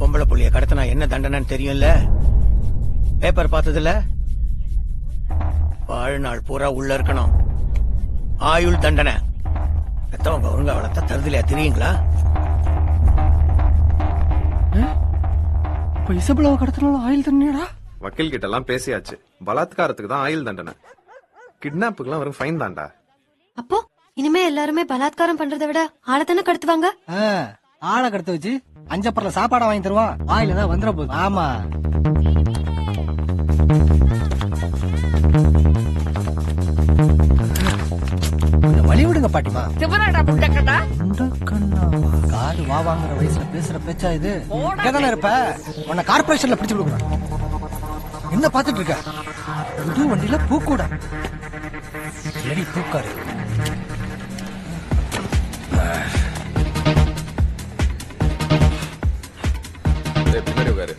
பொம்பளை புள்ளிய கடத்தினா என்ன தண்டனைன்னு தெரியும்ல? பேப்பர் பார்த்ததுல வாழ்நாள் பூரா உள்ள இருக்கணும், ஆயுள் தண்டனை. பெத்தவங்க ஒழுங்கா வளர்த்தா தருதலையா தெரியுங்களா? இசபலாவை கடத்தினாலும் ஆயுள் தண்டனைடா. வக்கீல் கிட்ட எல்லாம் பேசியாச்சு. பலாத்காரத்துக்கு தான் ஆயுள் தண்டனை, கிட்னாப்புக்கு எல்லாம் வெறும் ஃபைன் தான்டா. அப்போ இனிமே எல்லாருமே பலாத்காரம் பண்றதை விட ஆளை தானே கடத்துவாங்க. ஆளை கடத்த வச்சு அஞ்சப்பறல சாப்பாடா வாங்கி தருவான், வாயில தான் வந்துட போகுது. ஆமா, வழி விடுங்க பாட்டிமா. காடு வா வாங்குற வயசுல பேசுற பேச்சா இது? இங்கதானே இருப்ப, உன்னை கார்பரேஷன்ல பிடிச்சு கொடுக்குறேன். என்ன பாத்துட்டு இருக்க? புது வண்டியில பூக்கூட எடி பூக்காரு. பின்னாடி உட்காரு.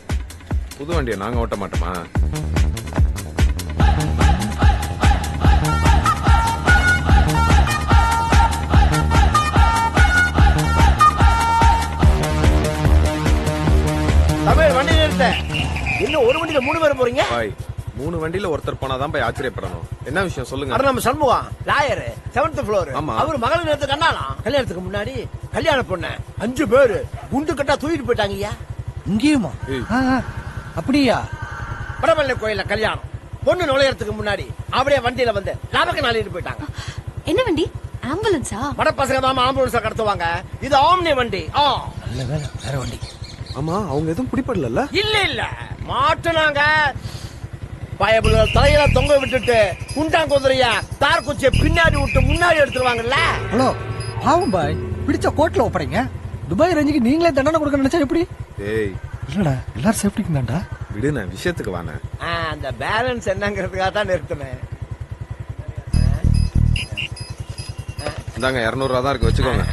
புது வண்டியை நாங்க ஓட்ட மாட்டோமா? தமிழ் வண்டி நிறுத்த. இன்னும் ஒரு வண்டியில 3 பேர் போறீங்க? பாய், 3 வண்டியில ஒருத்தர் போனாதான் போய் ஆச்சரியப்படணும். என்ன விஷயம் சொல்லுங்க. அது நம்ம சண்முகம், லாயர், 7th ஃப்ளோர். ஆமா. அவர் மகள் நேரத்து கண்ணானா கல்யாணத்துக்கு முன்னாடி கல்யாண பொண்ணு 5 பேரு குண்டு கட்டா தூக்கிட்டு போயிட்டாங்கய்யா. இங்கேயுமா? அப்படியா? வடமல்லை கோயில்ல கல்யாணம். பொண்ணு நுழையறதுக்கு முன்னாடி அப்படியே வண்டியில வந்து லாபக்கு நாளிட்டு போயிட்டாங்க. என்ன வண்டி? ஆம்புலன்ஸா? வட பசங்க தான் ஆம்புலன்ஸா கடத்துவாங்க. இது ஆம்னி வண்டி. நல்ல வேலை, வேற வண்டி. ஆமா, அவங்க எதுவும் பிடிப்படல. இல்ல மாட்டுனாங்க. பயபுல தலையில தொங்க விட்டுட்டு குண்டாங்குதிரையா தார் குச்சியை பின்னாடி விட்டு முன்னாடி எடுத்துருவாங்கல்ல. ஹலோ, பாவம் பாய், பிடிச்ச கோர்ட்ல ஒப்படைங்க. துபாய் ரேஞ்சுக்கு நீங்களே தண்டனை கொடுக்க நினைச்சா எப்படி? ஏய் இல்லடா, எல்லாரும் சேஃப்டிக்கு தான்டா. விடு, நான் விஷயத்துக்கு வானே. அந்த பேலன்ஸ் என்னங்கிறதுக்காக தான் நிறுத்தினேன். இந்தாங்க 200 ரூபா தான் இருக்கு, வச்சுக்கோங்க.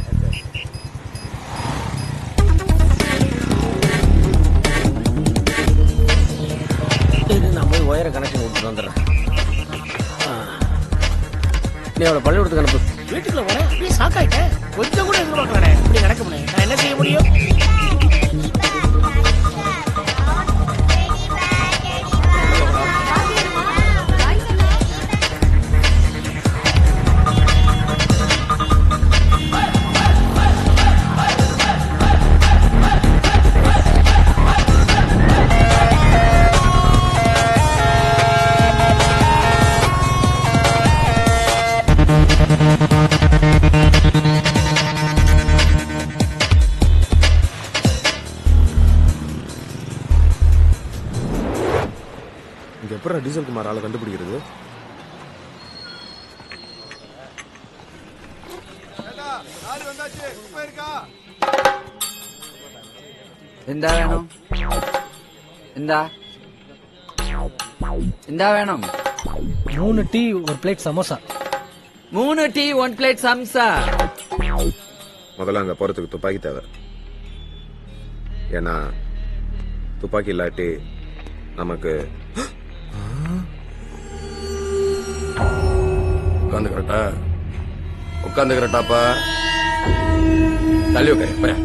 நான் போய் ஒயரை கனெக்ஷன் கொடுத்துட்டு வந்துடுறேன். நீ அவளை பள்ளிக்கூடத்துக்கு அனுப்பு. வீட்டுக்குள்ள வர அப்படியே சாக்காயிட்டேன். கொஞ்சம் கூட எதிர்பார்க்கல. இப்படி நடக்க முடியும், நான் என்ன செய்ய முடியும்? இங்க எப்பறம் டீசல் குமார் ஆளை கண்டுபிடிக்கிறது? എന്താ വേണം? എന്താ വേണം? 3 tea, 1 plate samosa. 3 tea 1 plate samosa. முதல்ல அந்த போறதுக்கு துப்பாக்கி தேவை. ஏன்னா துப்பாக்கி இல்லாட்டி நமக்கு உட்காந்துக்கிறட்டாப்பா, தள்ளி உட்காரு.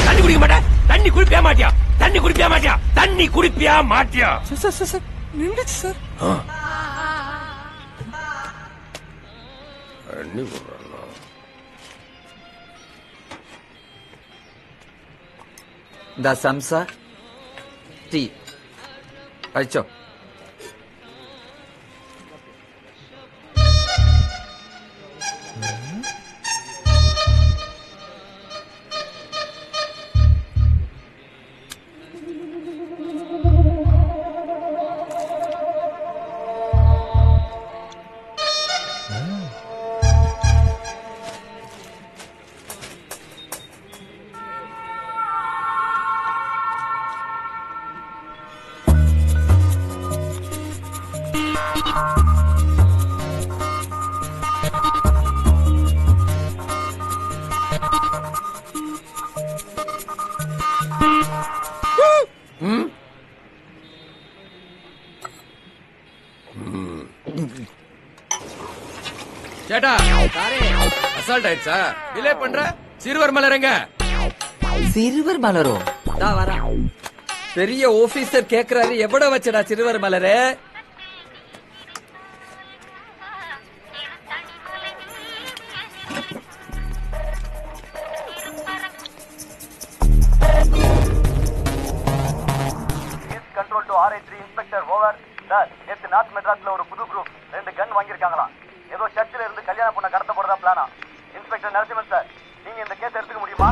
தண்ணி குடிக்க மாட்டேன். தண்ணி குடிப்பியா மாட்டியா? தண்ணி குடிப்பியா மாட்டியா? தண்ணி குடிப்பியா மாட்டியா? சார் நின்றுச்சு சார். இந்த சம்சா டீ കഴിച്ചോ. சேட்டா அசால்ட் ஆயிடுச்சா டிலே பண்ற சிறுவர் மலருங்க சிறுவர் மலரோ தா வரா பெரிய ஆபீசர் கேக்குறாரு எவ்வளவு வச்சடா சிறுவர் மலரு control to RH3 inspector over sir நேத்து நார்த் மெட்ராஸ்ல ஒரு புது குரூப் 2 கன் வாங்கியிருக்காங்களாம் ஏதோ சர்ச்சில் இருந்து கல்யாண பொண்ணை கடத்த போறதா பிளானா இன்ஸ்பெக்டர் நரசிம்மன் சார் நீங்க இந்த கேஸ் எடுத்துக்க முடியுமா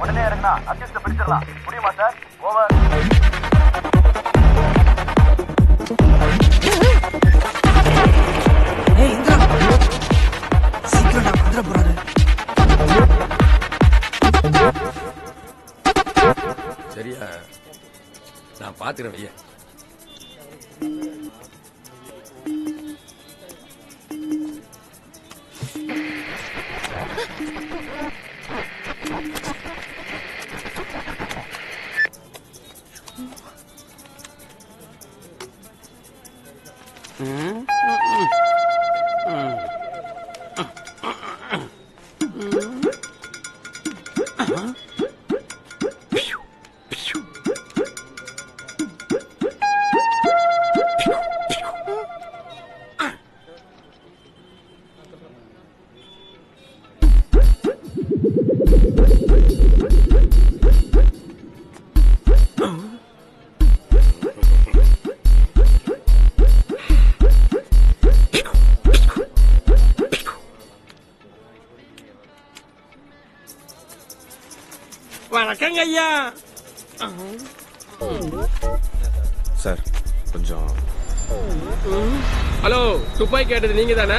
உடனே இறங்கினா அக்யூஸ்ட பிடிச்சிடலாம் முடியுமா சார் ஓவர் ஏய் இந்திரா சீக்கிரம்டா வந்துட போறாரு. சரியா நான் பாத்துக்கிறேன் ஐயா வணக்கங்க ஐயா. சார் கொஞ்சம் ஹலோ துப்பாக்கி கேட்டது நீங்க தானே?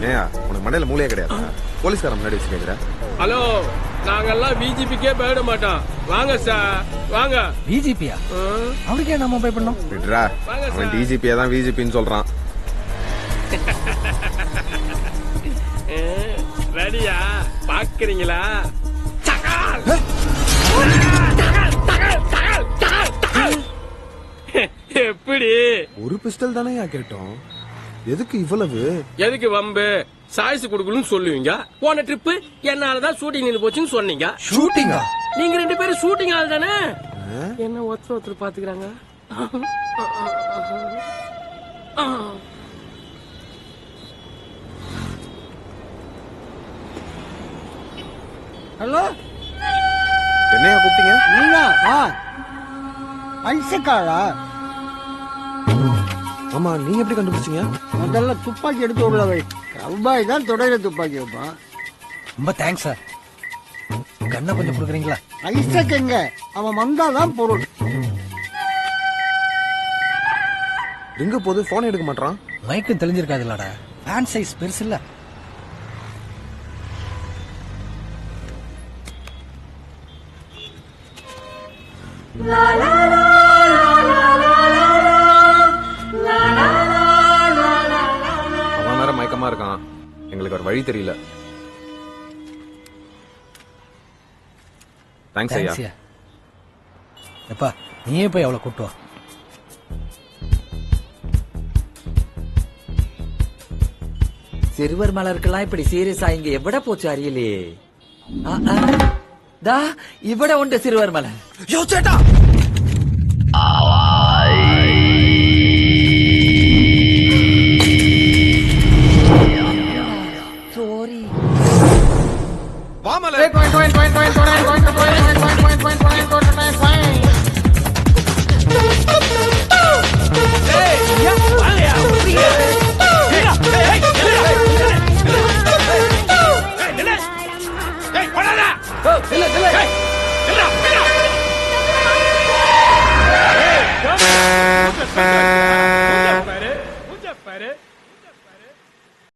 ஏயா உனக்கு மண்டையில மூளையே கிடையாது போலீஸ்காரன் முன்னாடி வச்சு கேக்குற ஹலோ நாங்கெல்லாம் பிஜேபிக்கே போயிட மாட்டோம். வாங்க சார் வாங்க. பிஜேபியா அவருக்கே நம்ம போய் பண்ணோம். விட்றா அவன் டிஜிபியா தான் விஜிபின்னு சொல்றான். ரெடியா பாக்குறீங்களா? எப்படி ஒரு பிஸ்டல் தானேயா கேட்டோம், எதுக்கு இவ்வளவு? எதுக்கு வம்பு? சாய்ஸ் கொடுக்கணும்னு சொல்லுவீங்க. போன ட்ரிப் என்னாலதான் ஷூட்டிங் நின்று போச்சுன்னு சொன்னீங்க. ஷூட்டிங்கா? நீங்க 2 பேரும் ஷூட்டிங் ஆள் தானே? என்ன ஒருத்தர் பாத்துக்கிறாங்க. ஹலோ என்னையா கூப்பிட்டீங்க? நீங்களா? ஐசக்காரா? ஆமா, நீங்க எப்படி கண்டுபிடிச்சீங்க? முதல்ல துப்பாக்கி எடுத்து உள்ள வை. ரவுபாய் தான் தொடையில துப்பாக்கி வைப்பான். ரொம்ப தேங்க்ஸ் சார். கண்ணை கொஞ்சம் கொடுக்குறீங்களா? ஐசக் எங்க? அவன் வந்தாதான் பொருள். எங்க போது போன் எடுக்க மாட்டான். மைக்கும் தெளிஞ்சிருக்காதுல்லடா. ஃபேன் சைஸ் பெருசு இல்ல. அவன் வேற மயக்கமா இருக்கான், எங்களுக்கு ஒரு வழி தெரியல. தேங்க்ஸ் ஐயா. தேங்க்ஸ்யா. எப்பா நீயே போய் அவளை கூட்டு வா. சிறுவர் மலருக்கெல்லாம் இப்படி சீரியஸா இங்க எவ்வளோ போச்சு அறியலையே. தா இவ்வளோ உண்டு சிறுவர் மலர். யோ சேட்டா, சாரி. வாமல பாரு